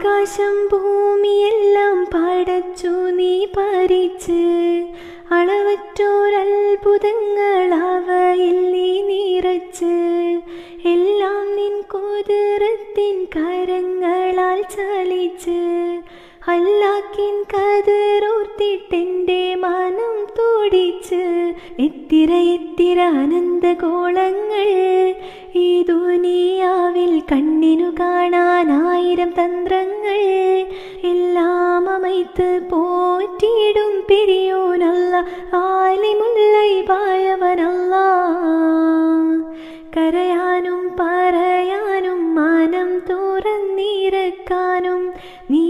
ആകാശം ഭൂമിയെല്ലാം പടച്ചു നീ ഭരിച്ച്, അളവറ്റോരത്ഭുതങ്ങൾ അവയിൽ നീ നിറച്ച്, എല്ലാം നിൻ കുതിരത്തിൻ കരങ്ങളാൽ ചലിച്ച്, അല്ലാക്കിൻ കതിരോർത്തിട്ടെൻ്റെ മനം തുടിച്ച്. എത്തിര എത്തിര അനന്തഗോളങ്ങൾ ഈ ദുനിയാവിൽ കണ്ണിനു കാണാൻ 1000 തന്ത്രങ്ങൾ, എല്ലാം അമൈത്ത് പോറ്റിയിടും പെരിയോനല്ല, ആലിമുല്ലൈബായവനല്ല. കരയാനും പറയാനും മനം തുറന്നിരക്കാനും നീ